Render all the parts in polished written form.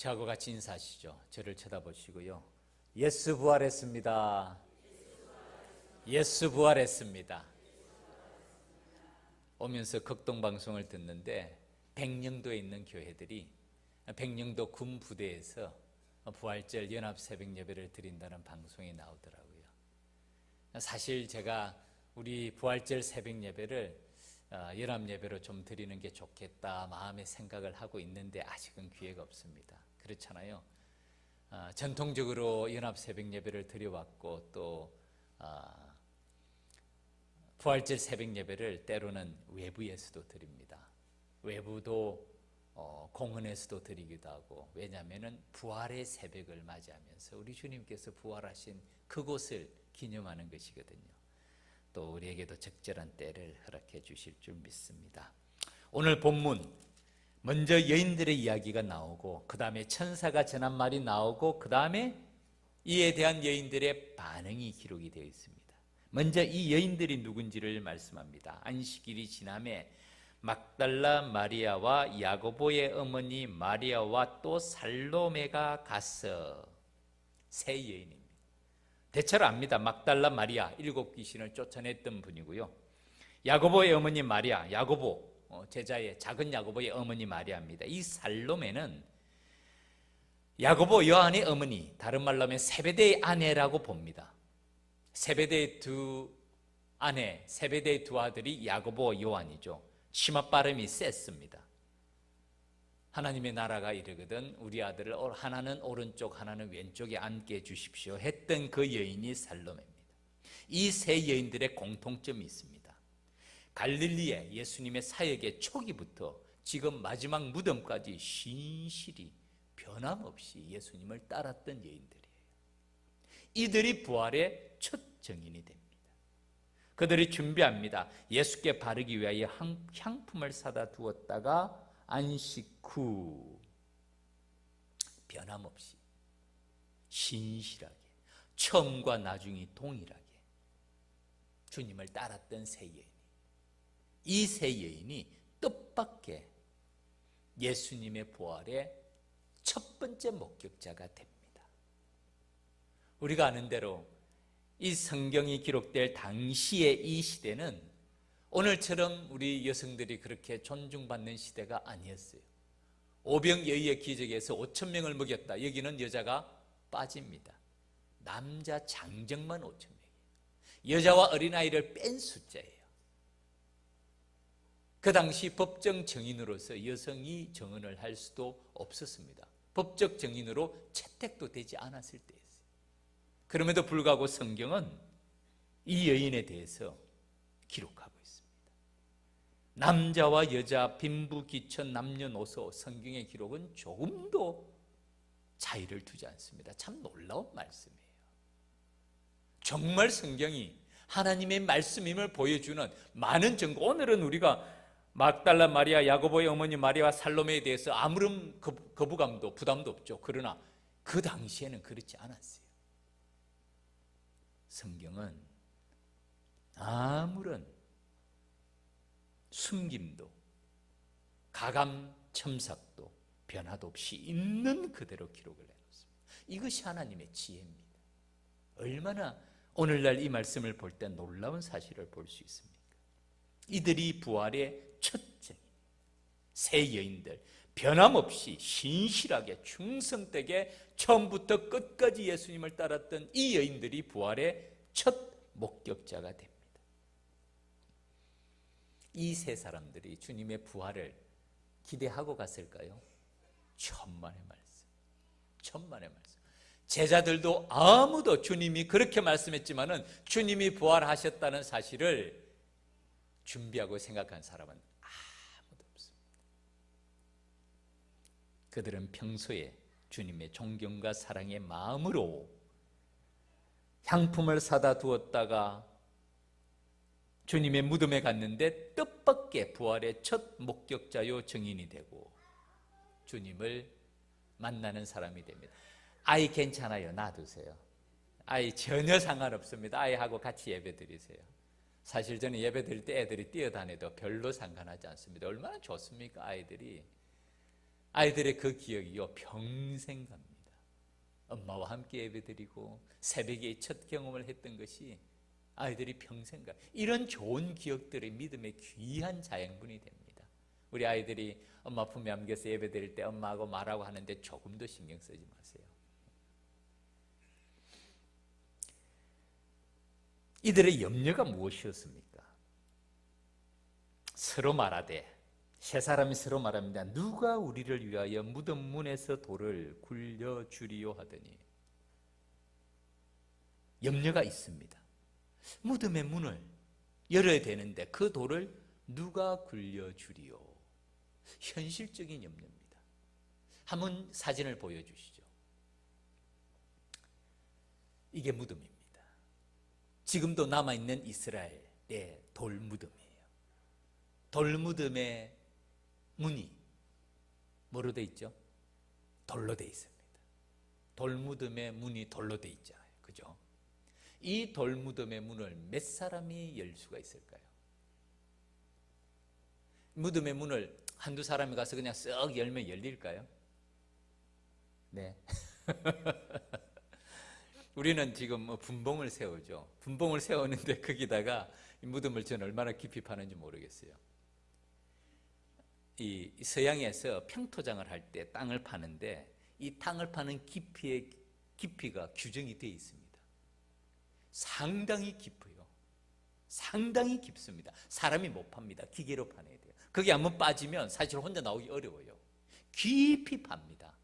저하고 같이 인사하시죠. 저를 쳐다보시고요. 예수 부활했습니다. 예수 부활했습니다. 오면서 극동방송을 듣는데 백령도에 있는 교회들이 백령도 군부대에서 부활절 연합 새벽 예배를 드린다는 방송이 나오더라고요. 사실 제가 우리 부활절 새벽 예배를 연합 예배로 좀 드리는 게 좋겠다 마음의 생각을 하고 있는데 아직은 기회가 없습니다. 그렇잖아요. 전통적으로 연합 새벽 예배를 드려왔고 또 부활절 새벽 예배를 때로는 외부에서도 드립니다. 외부도 공원에서도 드리기도 하고, 왜냐하면 부활의 새벽을 맞이하면서 우리 주님께서 부활하신 그곳을 기념하는 것이거든요. 또 우리에게도 적절한 때를 허락해 주실 줄 믿습니다. 오늘 본문 먼저 여인들의 이야기가 나오고 그 다음에 천사가 전한 말이 나오고 그 다음에 이에 대한 여인들의 반응이 기록이 되어 있습니다. 먼저 이 여인들이 누군지를 말씀합니다. 안식일이 지남에 막달라 마리아와 야고보의 어머니 마리아와 또 살로메가 가서, 세 여인입니다. 대체로 압니다. 막달라 마리아, 7 귀신을 쫓아냈던 분이고요. 야고보의 어머니 마리아, 야고보 제자의 작은 야고보의 어머니 마리아입니다. 이 살로메는 야고보 요한의 어머니, 다른 말로 하면 세베대의 아내라고 봅니다. 세베대의 두 아내, 세베대의 두 아들이 야고보 요한이죠. 치맛 발음이 셌습니다. 하나님의 나라가 이르거든 우리 아들을 하나는 오른쪽 하나는 왼쪽에 앉게 해주십시오 했던 그 여인이 살로메입니다. 이 세 여인들의 공통점이 있습니다. 갈릴리에 예수님의 사역의 초기부터 지금 마지막 무덤까지 신실히 변함없이 예수님을 따랐던 여인들이에요. 이들이 부활의 첫 증인이 됩니다. 그들이 준비합니다. 예수께 바르기 위하여 향품을 사다 두었다가 안식 후 변함없이 신실하게 처음과 나중이 동일하게 주님을 따랐던 세 여인이, 이 세 여인이 뜻밖의 예수님의 부활의 첫 번째 목격자가 됩니다. 우리가 아는 대로 이 성경이 기록될 당시의 이 시대는 오늘처럼 우리 여성들이 그렇게 존중받는 시대가 아니었어요. 오병이어의 기적에서 5,000명을 먹였다. 여기는 여자가 빠집니다. 남자 장정만 5,000명이에요. 여자와 어린아이를 뺀 숫자예요. 그 당시 법정 증인으로서 여성이 증언을 할 수도 없었습니다. 법적 증인으로 채택도 되지 않았을 때였어요. 그럼에도 불구하고 성경은 이 여인에 대해서 기록하고 있습니다. 남자와 여자, 빈부, 기천, 남녀노소, 성경의 기록은 조금도 차이를 두지 않습니다. 참 놀라운 말씀이에요. 정말 성경이 하나님의 말씀임을 보여주는 많은 증거. 오늘은 우리가 막달라 마리아, 야고보의 어머니 마리아와 살로메에 대해서 아무런 거부감도 부담도 없죠. 그러나 그 당시에는 그렇지 않았어요. 성경은 아무런 숨김도 가감 첨삭도 변화도 없이 있는 그대로 기록을 해놓습니다. 이것이 하나님의 지혜입니다. 얼마나 오늘날 이 말씀을 볼 때 놀라운 사실을 볼 수 있습니까? 이들이 부활의 첫 증인, 세 여인들, 변함없이 신실하게 충성되게 처음부터 끝까지 예수님을 따랐던 이 여인들이 부활의 첫 목격자가 됩니다. 이 세 사람들이 주님의 부활을 기대하고 갔을까요? 천만의 말씀, 천만의 말씀. 제자들도 아무도 주님이 그렇게 말씀했지만은 주님이 부활하셨다는 사실을 준비하고 생각한 사람은 아무도 없습니다. 그들은 평소에 주님의 존경과 사랑의 마음으로 향품을 사다 두었다가 주님의 무덤에 갔는데 뜻밖의 부활의 첫 목격자요 증인이 되고 주님을 만나는 사람이 됩니다. 아이 괜찮아요. 놔두세요. 아이 전혀 상관없습니다. 아이하고 같이 예배 드리세요. 사실 저는 예배 드릴 때 애들이 뛰어다녀도 별로 상관하지 않습니다. 얼마나 좋습니까? 아이들이 아이들의 그 기억이요 평생 갑니다. 엄마와 함께 예배드리고 새벽에 첫 경험을 했던 것이 아이들이 평생 가. 이런 좋은 기억들이 믿음의 귀한 자양분이 됩니다. 우리 아이들이 엄마 품에 안겨서 예배드릴 때 엄마하고 말하고 하는데 조금도 신경 쓰지 마세요. 이들의 염려가 무엇이었습니까? 서로 말하되, 세 사람이 서로 말합니다. 누가 우리를 위하여 무덤 문에서 돌을 굴려주리요 하더니, 염려가 있습니다. 무덤의 문을 열어야 되는데 그 돌을 누가 굴려주리요? 현실적인 염려입니다. 한번 사진을 보여주시죠. 이게 무덤입니다. 지금도 남아있는 이스라엘의 돌무덤이에요. 돌무덤의 문이 뭐로 돼 있죠? 돌로 돼 있습니다. 돌무덤의 문이 돌로 돼 있잖아요. 그죠? 이 돌무덤의 문을 몇 사람이 열 수가 있을까요? 무덤의 문을 한두 사람이 가서 그냥 쓱 열면 열릴까요? 네. 우리는 지금 분봉을 세우죠. 분봉을 세우는데 거기다가 이 무덤을 저는 얼마나 깊이 파는지 모르겠어요. 이 서양에서 평토장을 할 때 땅을 파는데 이 땅을 파는 깊이가 규정이 되어 있습니다. 상당히 깊어요. 상당히 깊습니다. 사람이 못 팝니다. 기계로 파내야 돼요. 거기 한번 빠지면 사실 혼자 나오기 어려워요. 깊이 팝니다.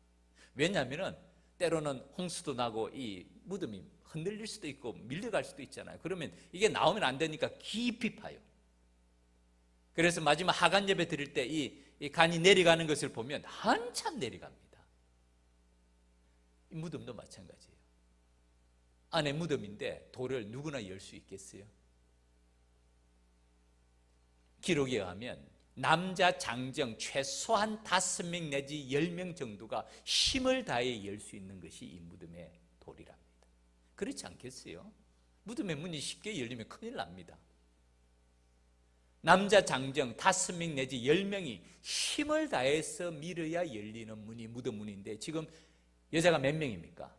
왜냐하면 때로는 홍수도 나고 이 무덤이 흔들릴 수도 있고 밀려갈 수도 있잖아요. 그러면 이게 나오면 안 되니까 깊이 파요. 그래서 마지막 하간 예배 드릴 때 이 간이 내려가는 것을 보면 한참 내려갑니다. 이 무덤도 마찬가지예요. 안에 무덤인데 돌을 누구나 열 수 있겠어요? 기록에 의하면 남자 장정 최소한 5명 내지 10명 정도가 힘을 다해 열 수 있는 것이 이 무덤의 돌이랍니다. 그렇지 않겠어요? 무덤의 문이 쉽게 열리면 큰일 납니다. 남자 장정 5명 내지 10명이 힘을 다해서 밀어야 열리는 문이 무덤 문인데 지금 여자가 몇 명입니까?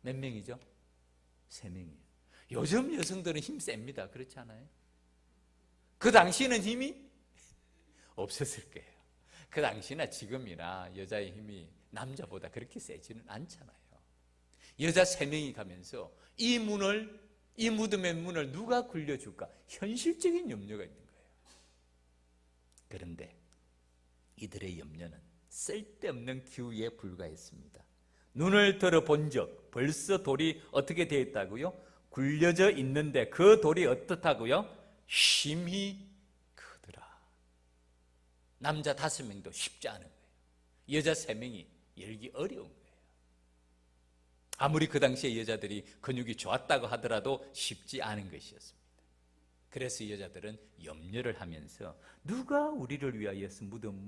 몇 명이죠? 3명이에요. 요즘 여성들은 힘 셉니다. 그렇지 않아요? 그 당시에는 힘이 없었을 거예요. 그 당시나 지금이나 여자의 힘이 남자보다 그렇게 세지는 않잖아요. 여자 3명이 가면서 이 무덤의 문을 누가 굴려줄까? 현실적인 염려가 있는 거예요. 그런데 이들의 염려는 쓸데없는 기우에 불과했습니다. 눈을 들어 본 적 벌써 돌이 어떻게 되어 있다고요? 굴려져 있는데 그 돌이 어떻다고요? 힘이 크더라. 남자 5명도 쉽지 않은 거예요. 여자 3명이 열기 어려운 거예요. 아무리 그 당시에 여자들이 근육이 좋았다고 하더라도 쉽지 않은 것이었습니다. 그래서 여자들은 염려를 하면서 누가 우리를 위하여서 무덤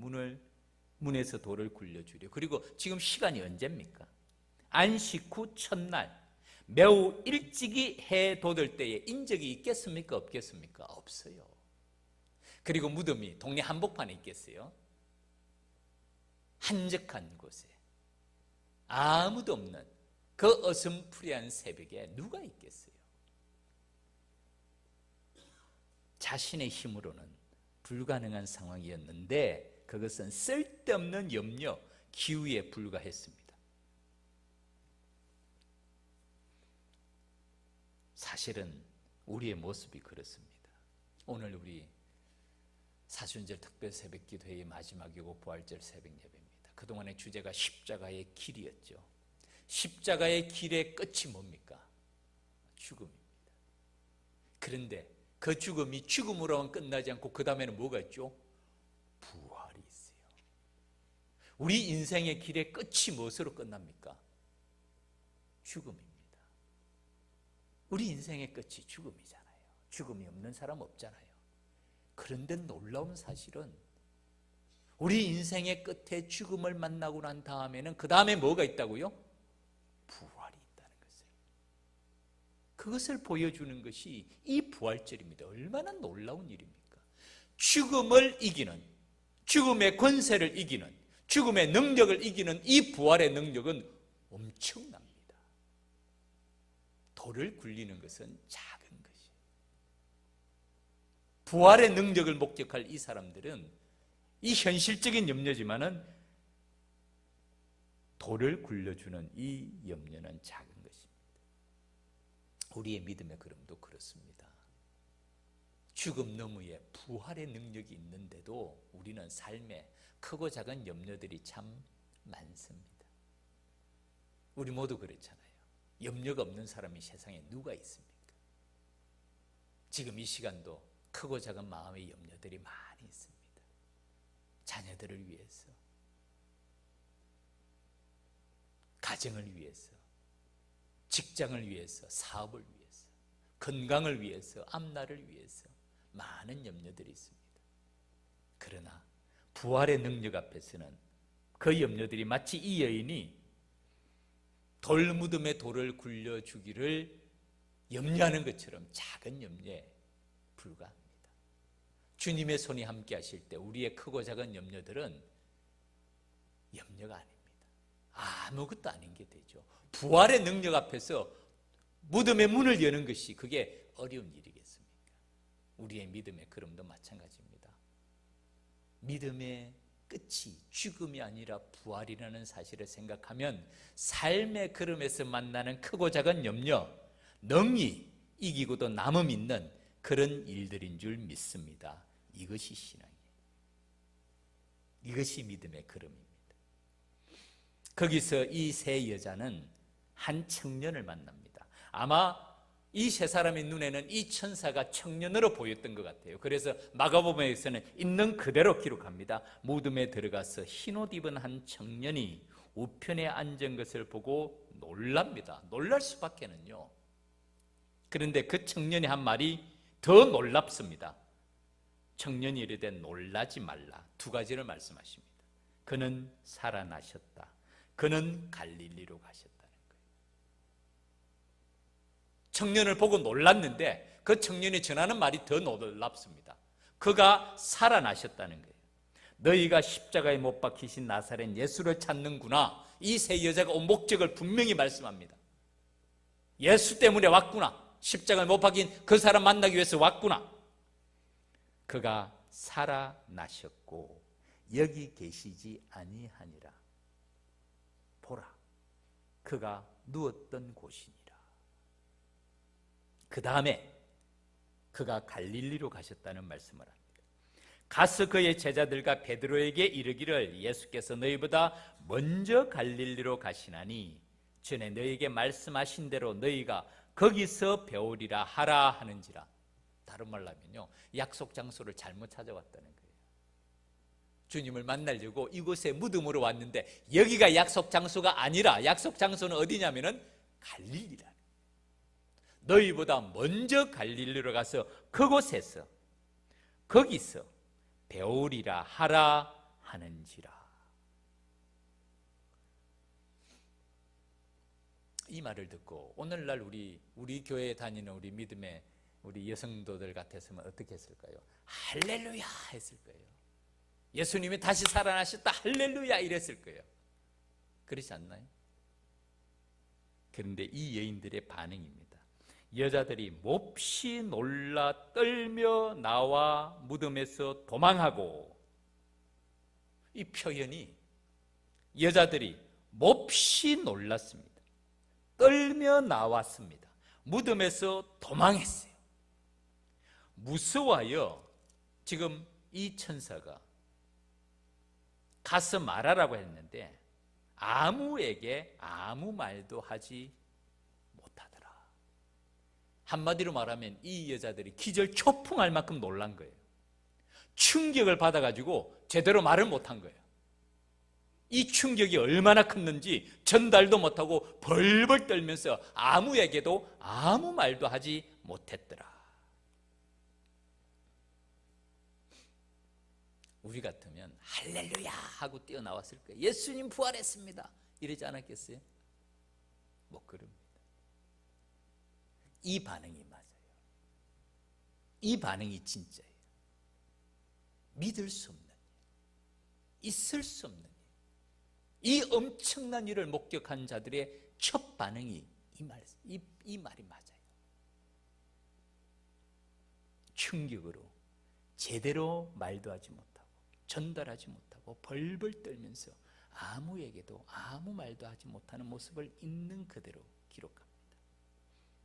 문에서 돌을 굴려주려. 그리고 지금 시간이 언제입니까? 안식 후 첫날 매우 일찍이 해 돋을 때에 인적이 있겠습니까? 없겠습니까? 없어요. 그리고 무덤이 동네 한복판에 있겠어요? 한적한 곳에 아무도 없는 그 어슴푸레한 새벽에 누가 있겠어요? 자신의 힘으로는 불가능한 상황이었는데 그것은 쓸데없는 염려, 기우에 불과했습니다. 사실은 우리의 모습이 그렇습니다. 오늘 우리 사순절 특별 새벽 기도회의 마지막이고 부활절 새벽 예배입니다. 그동안의 주제가 십자가의 길이었죠. 십자가의 길의 끝이 뭡니까? 죽음입니다. 그런데 그 죽음이 죽음으로만 끝나지 않고 그 다음에는 뭐가 있죠? 부활이 있어요. 우리 인생의 길의 끝이 무엇으로 끝납니까? 죽음입니다. 우리 인생의 끝이 죽음이잖아요. 죽음이 없는 사람 없잖아요. 그런데 놀라운 사실은 우리 인생의 끝에 죽음을 만나고 난 다음에는 그 다음에 뭐가 있다고요? 부활이 있다는 것을. 그것을 보여주는 것이 이 부활절입니다. 얼마나 놀라운 일입니까? 죽음을 이기는, 죽음의 권세를 이기는, 죽음의 능력을 이기는 이 부활의 능력은 엄청납니다. 돌을 굴리는 것은 작은 것이에요. 부활의 능력을 목격할 이 사람들은 이 현실적인 염려지만은 돌을 굴려주는 이 염려는 작은 것입니다. 우리의 믿음의 걸음도 그렇습니다. 죽음 너머에 부활의 능력이 있는데도 우리는 삶에 크고 작은 염려들이 참 많습니다. 우리 모두 그렇잖아요. 염려가 없는 사람이 세상에 누가 있습니까? 지금 이 시간도 크고 작은 마음의 염려들이 많이 있습니다. 자녀들을 위해서, 가정을 위해서, 직장을 위해서, 사업을 위해서, 건강을 위해서, 앞날을 위해서 많은 염려들이 있습니다. 그러나 부활의 능력 앞에서는 그 염려들이 마치 이 여인이 돌무덤에 돌을 굴려주기를 염려하는 것처럼 작은 염려에 불과합니다. 주님의 손이 함께 하실 때 우리의 크고 작은 염려들은 염려가 아닙니다. 아무것도 아닌 게 되죠. 부활의 능력 앞에서 무덤의 문을 여는 것이 그게 어려운 일이겠습니까? 우리의 믿음의 걸음도 마찬가지입니다. 믿음의 끝이 죽음이 아니라 부활이라는 사실을 생각하면 삶의 걸음에서 만나는 크고 작은 염려 능히 이기고도 남음 있는 그런 일들인 줄 믿습니다. 이것이 신앙이에요. 이것이 믿음의 걸음입니다. 거기서 이 세 여자는 한 청년을 만납니다. 아마 이 세 사람의 눈에는 이 천사가 청년으로 보였던 것 같아요. 그래서 마가복음에서는 있는 그대로 기록합니다. 무덤에 들어가서 흰옷 입은 한 청년이 우편에 앉은 것을 보고 놀랍니다. 놀랄 수밖에는요. 그런데 그 청년이 한 말이 더 놀랍습니다. 청년이 이르되 놀라지 말라. 두 가지를 말씀하십니다. 그는 살아나셨다. 그는 갈릴리로 가셨다는 거예요. 청년을 보고 놀랐는데 그 청년이 전하는 말이 더 놀랍습니다. 그가 살아나셨다는 거예요. 너희가 십자가에 못 박히신 나사렛 예수를 찾는구나. 이 세 여자가 온 목적을 분명히 말씀합니다. 예수 때문에 왔구나. 십자가에 못 박힌 그 사람 만나기 위해서 왔구나. 그가 살아나셨고 여기 계시지 아니하니라. 보라, 그가 누웠던 곳이니라. 그 다음에 그가 갈릴리로 가셨다는 말씀을 합니다. 가서 그의 제자들과 베드로에게 이르기를 예수께서 너희보다 먼저 갈릴리로 가시나니 전에 너희에게 말씀하신 대로 너희가 거기서 배우리라 하라 하는지라. 다른 말로 하면요, 약속 장소를 잘못 찾아왔다는 거예요. 주님을 만나려고 이곳에 무덤으로 왔는데 여기가 약속 장소가 아니라 약속 장소는 어디냐면은 갈릴리라. 너희보다 먼저 갈릴리로 가서 그곳에서 거기서 배우리라 하라 하는지라. 이 말을 듣고 오늘날 우리 교회에 다니는 우리 믿음의 우리 여성도들 같았으면 어떻게 했을까요? 할렐루야 했을 거예요. 예수님이 다시 살아나셨다 할렐루야 이랬을 거예요. 그렇지 않나요? 그런데 이 여인들의 반응입니다. 여자들이 몹시 놀라 떨며 나와 무덤에서 도망하고, 이 표현이 여자들이 몹시 놀랐습니다. 떨며 나왔습니다. 무덤에서 도망했어요. 무서워요. 지금 이 천사가 가서 말하라고 했는데 아무에게 아무 말도 하지 못하더라. 한마디로 말하면 이 여자들이 기절 초풍할 만큼 놀란 거예요. 충격을 받아가지고 제대로 말을 못한 거예요. 이 충격이 얼마나 컸는지 전달도 못하고 벌벌 떨면서 아무에게도 아무 말도 하지 못했더라. 우리 같으면 할렐루야 하고 뛰어나왔을 거예요. 예수님 부활했습니다 이러지 않았겠어요? 못 그럽니다. 이 반응이 맞아요. 이 반응이 진짜예요. 믿을 수 없는 일, 있을 수 없는 일. 이 엄청난 일을 목격한 자들의 첫 반응이 이 말이 맞아요. 충격으로 제대로 말도 하지 못하고 전달하지 못하고 벌벌 떨면서 아무에게도 아무 말도 하지 못하는 모습을 있는 그대로 기록합니다.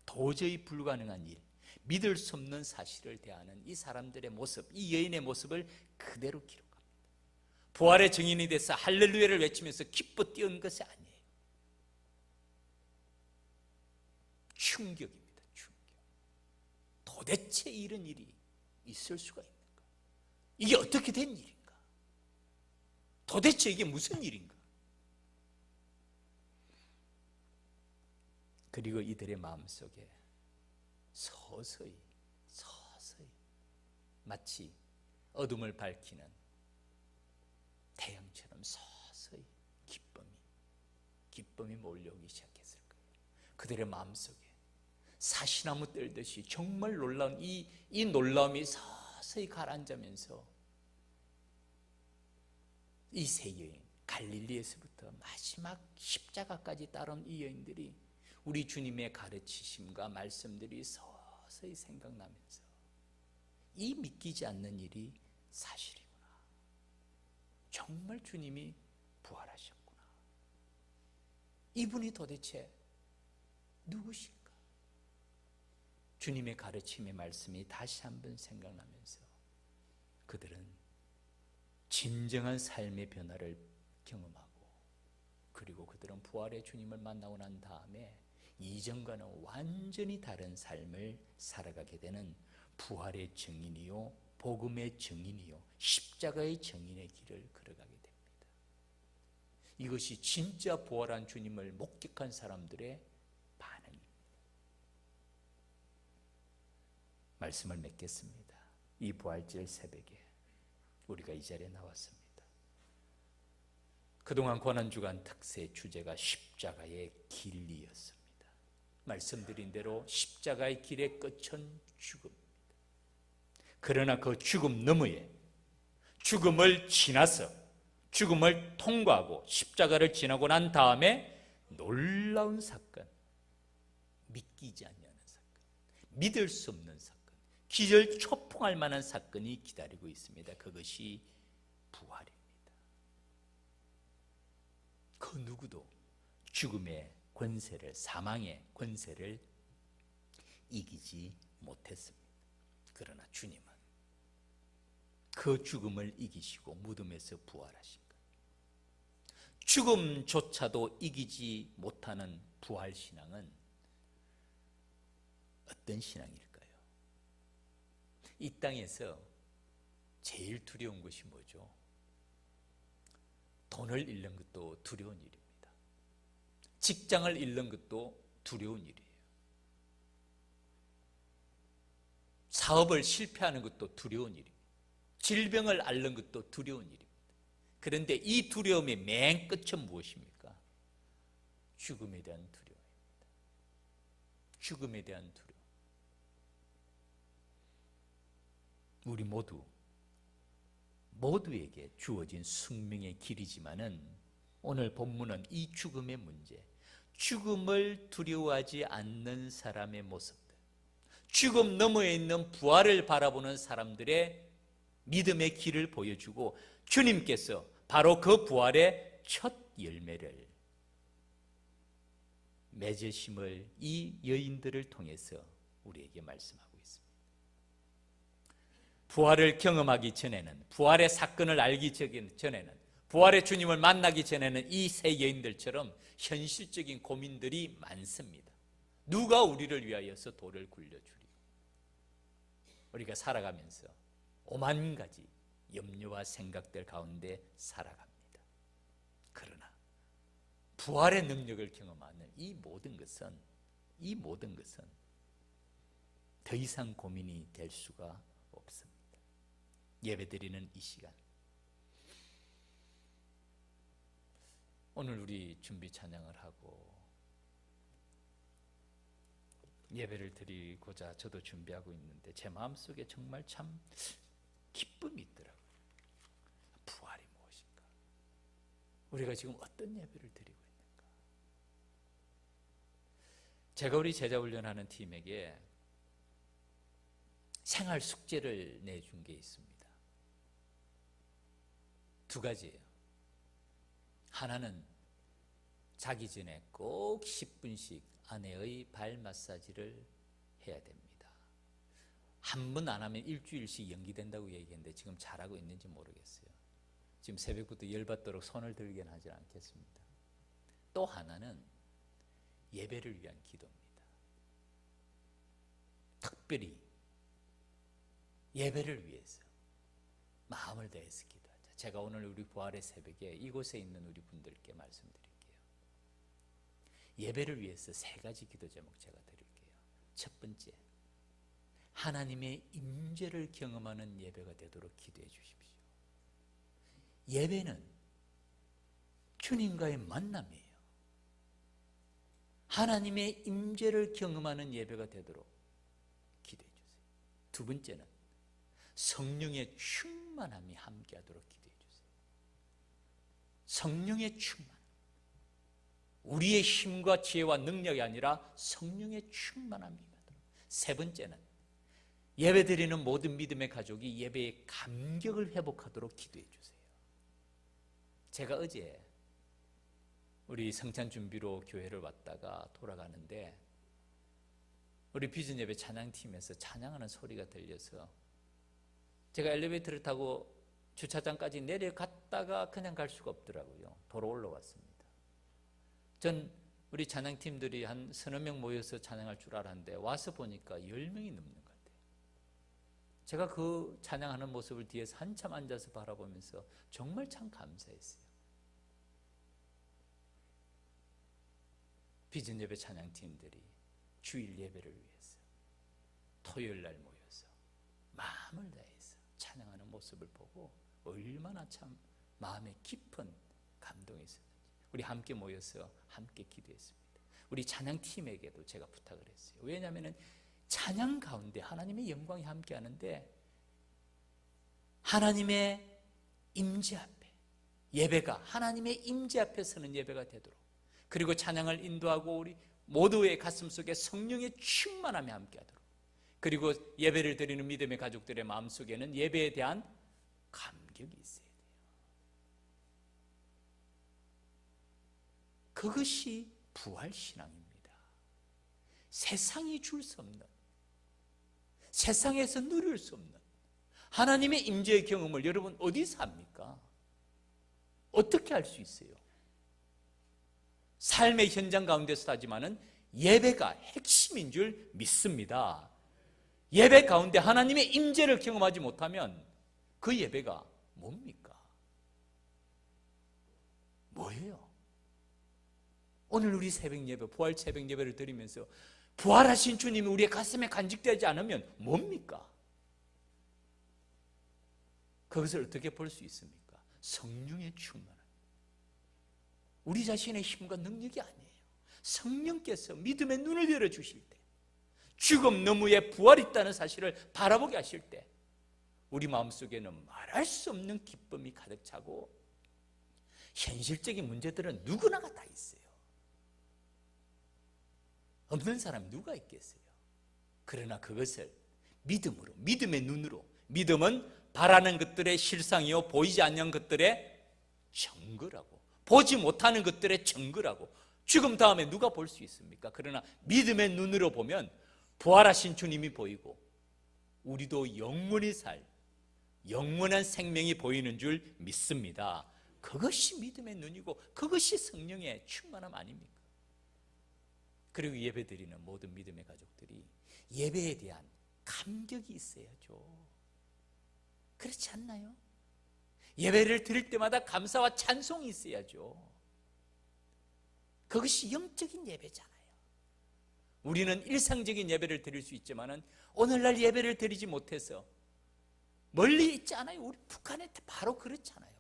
도저히 불가능한 일, 믿을 수 없는 사실을 대하는 이 사람들의 모습, 이 여인의 모습을 그대로 기록합니다. 부활의 증인이 돼서 할렐루야를 외치면서 기뻐 뛰어온 것이 아니에요. 충격입니다. 충격. 도대체 이런 일이 있을 수가 있는가? 이게 어떻게 된 일인가? 도대체 이게 무슨 일인가? 그리고 이들의 마음속에 서서히 마치 어둠을 밝히는 태양처럼 서서히 기쁨이 몰려오기 시작했을 거예요. 그들의 마음속에 사시나무 뜰듯이 정말 놀라운 이 놀라움이 서서히 가라앉으면서 이 세 여인, 갈릴리에서부터 마지막 십자가까지 따라온 이 여인들이 우리 주님의 가르치심과 말씀들이 서서히 생각나면서 이 믿기지 않는 일이 사실이구나. 정말 주님이 부활하셨구나. 이분이 도대체 누구신가? 주님의 가르침의 말씀이 다시 한번 생각나면서 그들은 진정한 삶의 변화를 경험하고, 그리고 그들은 부활의 주님을 만나고 난 다음에 이전과는 완전히 다른 삶을 살아가게 되는 부활의 증인이요, 복음의 증인이요, 십자가의 증인의 길을 걸어가게 됩니다. 이것이 진짜 부활한 주님을 목격한 사람들의 반응입니다. 말씀을 맺겠습니다. 이 부활절 새벽에 우리가 이 자리에 나왔습니다. 그동안 고난주간 특세 주제가 십자가의 길이었습니다. 말씀드린 대로 십자가의 길의 끝은 죽음입니다. 그러나 그 죽음 너머에, 죽음을 지나서 죽음을 통과하고 십자가를 지나고 난 다음에 놀라운 사건, 믿기지 않는 사건, 믿을 수 없는 사건, 기절초풍할 만한 사건이 기다리고 있습니다. 그것이 부활입니다. 그 누구도 죽음의 권세를, 사망의 권세를 이기지 못했습니다. 그러나 주님은 그 죽음을 이기시고 무덤에서 부활하신 것, 죽음조차도 이기지 못하는 부활신앙은 어떤 신앙일까요? 이 땅에서 제일 두려운 것이 뭐죠? 돈을 잃는 것도 두려운 일입니다. 직장을 잃는 것도 두려운 일이에요. 사업을 실패하는 것도 두려운 일입니다. 질병을 앓는 것도 두려운 일입니다. 그런데 이 두려움의 맨 끝은 무엇입니까? 죽음에 대한 두려움입니다. 죽음에 대한 두려움. 우리 모두에게 주어진 숙명의 길이지만은 오늘 본문은 이 죽음의 문제, 죽음을 두려워하지 않는 사람의 모습들, 죽음 너머에 있는 부활을 바라보는 사람들의 믿음의 길을 보여주고, 주님께서 바로 그 부활의 첫 열매를 맺으심을 이 여인들을 통해서 우리에게 말씀하고 있습니다. 부활을 경험하기 전에는, 부활의 사건을 알기 전에는, 부활의 주님을 만나기 전에는 이 세 여인들처럼 현실적인 고민들이 많습니다. 누가 우리를 위하여서 돌을 굴려주리? 우리가 살아가면서 오만 가지 염려와 생각들 가운데 살아갑니다. 그러나 부활의 능력을 경험하는 이 모든 것은 더 이상 고민이 될 수가 없습니다. 예배드리는 이 시간, 오늘 우리 준비 찬양을 하고 예배를 드리고자 저도 준비하고 있는데 제 마음속에 정말 참 기쁨이 있더라고요. 부활이 무엇인가? 우리가 지금 어떤 예배를 드리고 있는가? 제가 우리 제자훈련하는 팀에게 생활 숙제를 내준 게 있습니다. 두 가지예요. 하나는 자기 전에 꼭 10분씩 아내의 발 마사지를 해야 됩니다. 한 번 안 하면 일주일씩 연기된다고 얘기했는데 지금 잘하고 있는지 모르겠어요. 지금 새벽부터 열받도록 손을 들긴 하지 않겠습니다. 또 하나는 예배를 위한 기도입니다. 특별히 예배를 위해서 마음을 다해서 기도하자. 제가 오늘 우리 부활의 새벽에 이곳에 있는 우리 분들께 말씀드릴게요. 예배를 위해서 세 가지 기도 제목 제가 드릴게요. 첫 번째, 하나님의 임재를 경험하는 예배가 되도록 기도해 주십시오. 예배는 주님과의 만남이에요. 하나님의 임재를 경험하는 예배가 되도록 기도해 주세요. 두 번째는 성령의 충만함이 함께하도록 기도해 주세요. 성령의 충만, 우리의 힘과 지혜와 능력이 아니라 성령의 충만함이 임하도록. 세 번째는 예배드리는 모든 믿음의 가족이 예배의 감격을 회복하도록 기도해 주세요. 제가 어제 우리 성찬 준비로 교회를 왔다가 돌아가는데 우리 비전 예배 찬양팀에서 찬양하는 소리가 들려서 제가 엘리베이터를 타고 주차장까지 내려갔다가 그냥 갈 수가 없더라고요. 도로 올라왔습니다. 전 우리 찬양팀들이 한 서너 명 모여서 찬양할 줄 알았는데 와서 보니까 10명이 넘는 것 같아요. 제가 그 찬양하는 모습을 뒤에서 한참 앉아서 바라보면서 정말 참 감사했어요. 비전 예배 찬양팀들이 주일 예배를 위해서 토요일 날 모여서 마음을 다해서 찬양하는 모습을 보고 얼마나 참 마음에 깊은 감동이 있었는지 우리 함께 모여서 함께 기도했습니다. 우리 찬양팀에게도 제가 부탁을 했어요. 왜냐하면 찬양 가운데 하나님의 영광이 함께하는데 하나님의 임재 앞에 예배가 하나님의 임재 앞에 서는 예배가 되도록, 그리고 찬양을 인도하고 우리 모두의 가슴 속에 성령의 충만함이 함께하도록, 그리고 예배를 드리는 믿음의 가족들의 마음속에는 예배에 대한 감격이 있어야 돼요. 그것이 부활신앙입니다. 세상이 줄 수 없는, 세상에서 누릴 수 없는 하나님의 임재의 경험을 여러분 어디서 합니까? 어떻게 할 수 있어요? 삶의 현장 가운데서 하지만은 예배가 핵심인 줄 믿습니다. 예배 가운데 하나님의 임재를 경험하지 못하면 그 예배가 뭡니까? 뭐예요? 오늘 우리 새벽 예배, 부활 새벽 예배를 드리면서 부활하신 주님이 우리의 가슴에 간직되지 않으면 뭡니까? 그것을 어떻게 볼 수 있습니까? 성령의 충만함. 우리 자신의 힘과 능력이 아니에요. 성령께서 믿음의 눈을 열어주실 때, 죽음 너머에 부활이 있다는 사실을 바라보게 하실 때 우리 마음속에는 말할 수 없는 기쁨이 가득 차고 현실적인 문제들은 누구나가 다 있어요. 없는 사람이 누가 있겠어요? 그러나 그것을 믿음으로, 믿음의 눈으로, 믿음은 바라는 것들의 실상이요 보이지 않는 것들의 증거라고, 보지 못하는 것들의 증거라고. 죽음 다음에 누가 볼 수 있습니까? 그러나 믿음의 눈으로 보면 부활하신 주님이 보이고 우리도 영원히 살 영원한 생명이 보이는 줄 믿습니다. 그것이 믿음의 눈이고 그것이 성령의 충만함 아닙니까? 그리고 예배드리는 모든 믿음의 가족들이 예배에 대한 감격이 있어야죠. 그렇지 않나요? 예배를 드릴 때마다 감사와 찬송이 있어야죠. 그것이 영적인 예배잖아요. 우리는 일상적인 예배를 드릴 수 있지만 오늘날 예배를 드리지 못해서 멀리 있지 않아요. 우리 북한에 바로 그렇잖아요.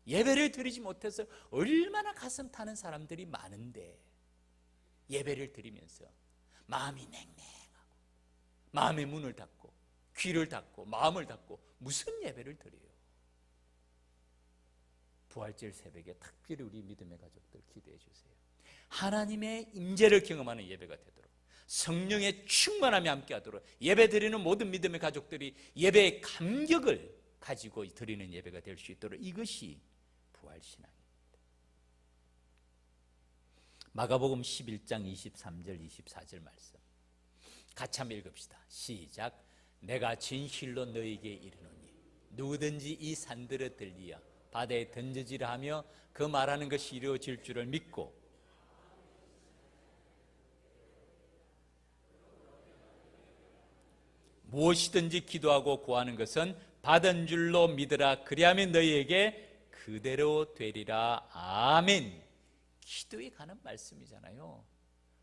예배를 드리지 못해서 얼마나 가슴 타는 사람들이 많은데 예배를 드리면서 마음이 냉랭하고 마음의 문을 닫고 귀를 닫고 마음을 닫고 무슨 예배를 드려요? 부활절 새벽에 특별히 우리 믿음의 가족들 기도해 주세요. 하나님의 임재를 경험하는 예배가 되도록, 성령의 충만함이 함께하도록, 예배 드리는 모든 믿음의 가족들이 예배의 감격을 가지고 드리는 예배가 될 수 있도록, 이것이 부활신앙입니다. 마가복음 11장 23절 24절 말씀 같이 한번 읽읍시다. 시작. 내가 진실로 너희에게 이르노니 누구든지 이 산들을 들리어 바다에 던져지라 하며 그 말하는 것이 이루어질 줄을 믿고 무엇이든지 기도하고 구하는 것은 받은 줄로 믿으라. 그리하면 너희에게 그대로 되리라. 아멘. 기도에 관한 말씀이잖아요.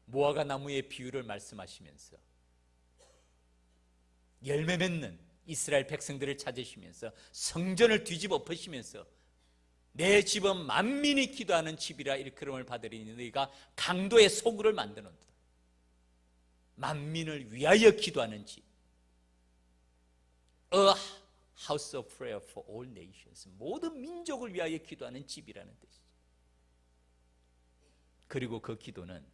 무화과 나무의 비유를 말씀하시면서 열매 맺는 이스라엘 백성들을 찾으시면서 성전을 뒤집어 엎으시면서 내 집은 만민이 기도하는 집이라 일컬음을 받으리니 너희가 강도의 소굴을 만드는다. 만민을 위하여 기도하는 집, A house of prayer for all nations, 모든 민족을 위하여 기도하는 집이라는 뜻이죠. 그리고 그 기도는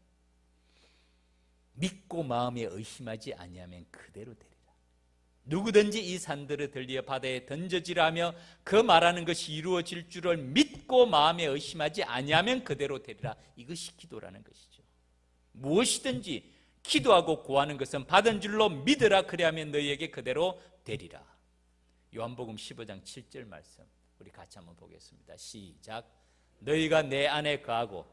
믿고 마음에 의심하지 아니하면 그대로 되리라. 누구든지 이 산들을 들리어 바다에 던져지라며 그 말하는 것이 이루어질 줄을 믿고 마음에 의심하지 아니하면 그대로 되리라. 이것이 기도라는 것이죠. 무엇이든지 기도하고 구하는 것은 받은 줄로 믿으라. 그리하면 너희에게 그대로 되리라. 요한복음 15장 7절 말씀 우리 같이 한번 보겠습니다. 시작. 너희가 내 안에 거하고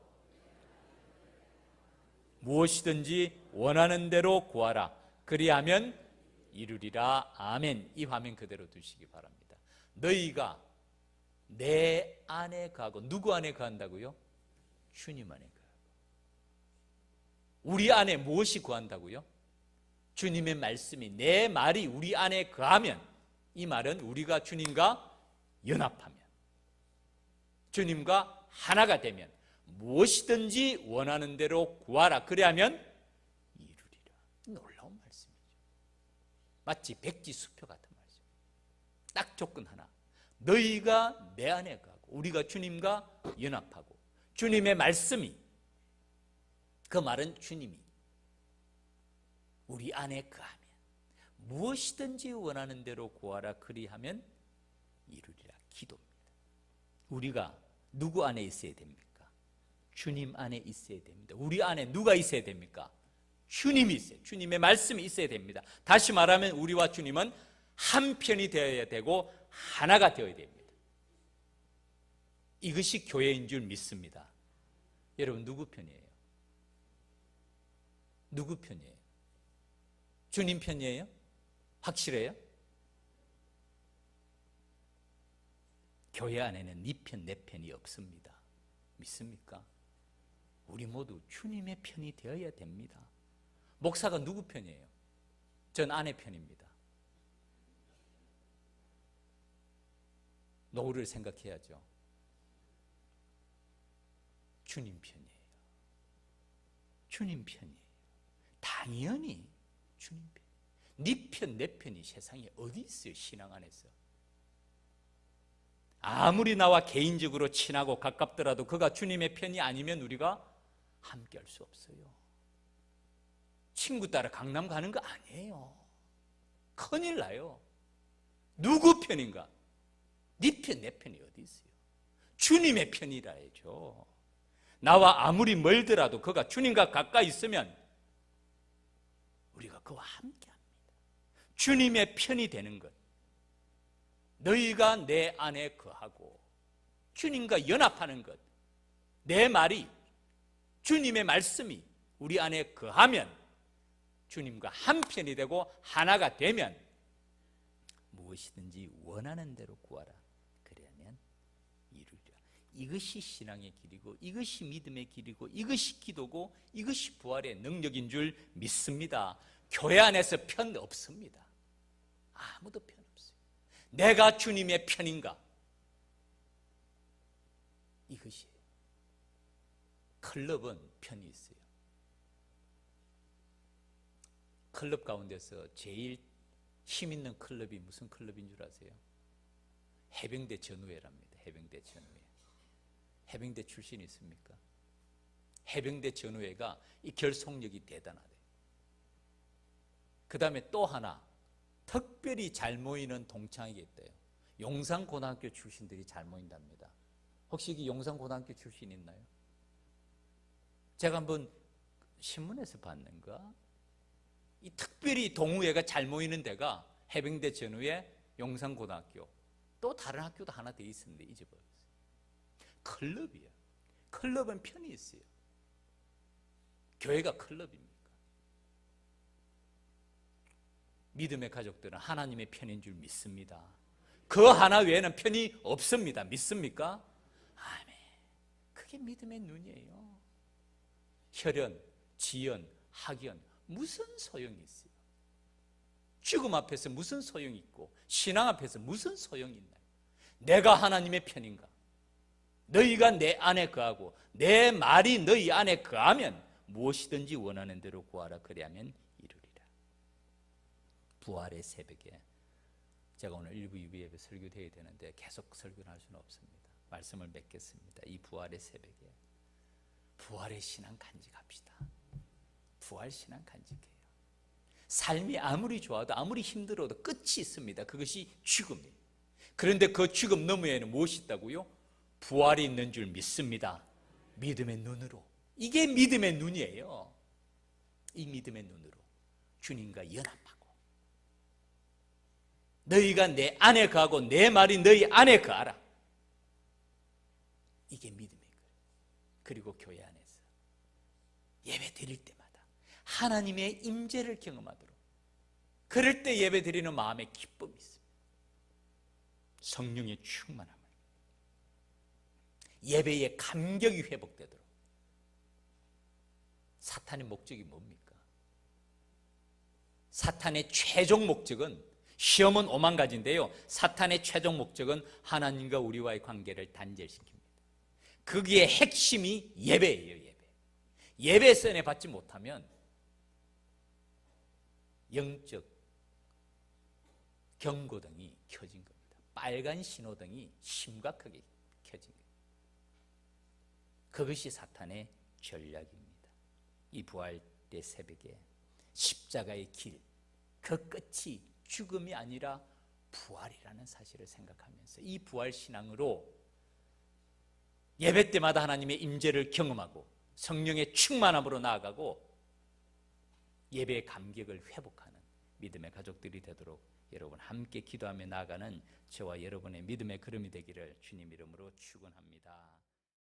무엇이든지 원하는 대로 구하라. 그리하면 이루리라. 아멘. 이 화면 그대로 두시기 바랍니다. 너희가 내 안에 거하고, 누구 안에 거한다고요? 주님 안에 거하고. 우리 안에 무엇이 거한다고요? 주님의 말씀이, 내 말이 우리 안에 거하면, 이 말은 우리가 주님과 연합하면, 주님과 하나가 되면 무엇이든지 원하는 대로 구하라. 그리하면 이루리라. 놀라운 말씀이죠. 마치 백지수표 같은 말씀. 딱 조건 하나. 너희가 내 안에 가고 우리가 주님과 연합하고 주님의 말씀이, 그 말은 주님이 우리 안에 거하면 무엇이든지 원하는 대로 구하라. 그리하면 이루리라. 기도입니다. 우리가 누구 안에 있어야 됩니까? 주님 안에 있어야 됩니다. 우리 안에 누가 있어야 됩니까? 주님이 있어요. 주님의 말씀이 있어야 됩니다. 다시 말하면 우리와 주님은 한편이 되어야 되고 하나가 되어야 됩니다. 이것이 교회인 줄 믿습니다. 여러분 누구 편이에요? 누구 편이에요? 주님 편이에요? 확실해요? 교회 안에는 네 편, 내 편이 없습니다. 믿습니까? 우리 모두 주님의 편이 되어야 됩니다. 목사가 누구 편이에요? 전 아내 편입니다. 노후를 생각해야죠. 주님 편이에요. 주님 편이에요. 당연히 주님 편. 네 편, 내 편이 세상에 어디 있어요? 신앙 안에서. 아무리 나와 개인적으로 친하고 가깝더라도 그가 주님의 편이 아니면 우리가 함께 할 수 없어요. 친구 따라 강남 가는 거 아니에요. 큰일 나요. 누구 편인가? 네 편, 내 편이 어디 있어요? 주님의 편이라 해죠. 나와 아무리 멀더라도 그가 주님과 가까이 있으면 우리가 그와 함께 합니다. 주님의 편이 되는 것, 너희가 내 안에 거하고 주님과 연합하는 것, 내 말이, 주님의 말씀이 우리 안에 거하면 주님과 한편이 되고 하나가 되면 무엇이든지 원하는 대로 구하라. 그러면 이루리라. 이것이 신앙의 길이고 이것이 믿음의 길이고 이것이 기도고 이것이 부활의 능력인 줄 믿습니다. 교회 안에서 편 없습니다. 아무도 편 없어요. 내가 주님의 편인가? 이것이에요. 클럽은 편이 있어요. 클럽 가운데서 제일 힘 있는 클럽이 무슨 클럽인 줄 아세요? 해병대 전우회랍니다. 해병대 전우회. 해병대 출신이 있습니까? 해병대 전우회가 이 결속력이 대단하대. 그 다음에 또 하나 특별히 잘 모이는 동창회가 있대요. 용산고등학교 출신들이 잘 모인답니다. 혹시 여기 용산고등학교 출신 있나요? 제가 한번 신문에서 봤는가? 이 특별히 동호회가 잘 모이는 데가 해병대 전후에 용산고등학교, 또 다른 학교도 하나 더 있었는데 잊어버렸어요. 클럽이에요. 클럽은 편이 있어요. 교회가 클럽입니까? 믿음의 가족들은 하나님의 편인 줄 믿습니다. 그 하나 외에는 편이 없습니다. 믿습니까? 아멘. 그게 믿음의 눈이에요. 혈연, 지연, 학연 무슨 소용이 있어요? 죽음 앞에서 무슨 소용이 있고 신앙 앞에서 무슨 소용이 있나요? 내가 하나님의 편인가? 너희가 내 안에 거하고 내 말이 너희 안에 거하면 무엇이든지 원하는 대로 구하라. 그리하면 이루리라. 부활의 새벽에 제가 오늘 1부 2부 예배 설교되어야 되는데 계속 설교를 할 수는 없습니다. 말씀을 맺겠습니다. 이 부활의 새벽에 부활의 신앙 간직합시다. 부활 신앙 간직해요. 삶이 아무리 좋아도 아무리 힘들어도 끝이 있습니다. 그것이 죽음이에요. 그런데 그 죽음 너머에는 무엇이 있다고요? 부활이 있는 줄 믿습니다. 믿음의 눈으로. 이게 믿음의 눈이에요. 이 믿음의 눈으로 주님과 연합하고 너희가 내 안에 거하고 내 말이 너희 안에 거하라. 이게 믿음의 거예요. 그리고 교회 안에서 예배 드릴 때마다 하나님의 임재를 경험하도록, 그럴 때 예배 드리는 마음에 기쁨이 있습니다. 성령의 충만함을, 예배의 감격이 회복되도록. 사탄의 목적이 뭡니까? 사탄의 최종 목적은, 시험은 오만 가지인데요, 사탄의 최종 목적은 하나님과 우리와의 관계를 단절시킵니다. 거기에 핵심이 예배예요. 예배 선에 받지 못하면 영적 경고등이 켜진 겁니다. 빨간 신호등이 심각하게 켜진 겁니다. 그것이 사탄의 전략입니다. 이 부활의 새벽에 십자가의 길, 그 끝이 죽음이 아니라 부활이라는 사실을 생각하면서 이 부활 신앙으로 예배 때마다 하나님의 임재를 경험하고 성령의 충만함으로 나아가고 예배의 감격을 회복하는 믿음의 가족들이 되도록 여러분 함께 기도하며 나아가는 저와 여러분의 믿음의 걸음이 되기를 주님 이름으로 축원합니다.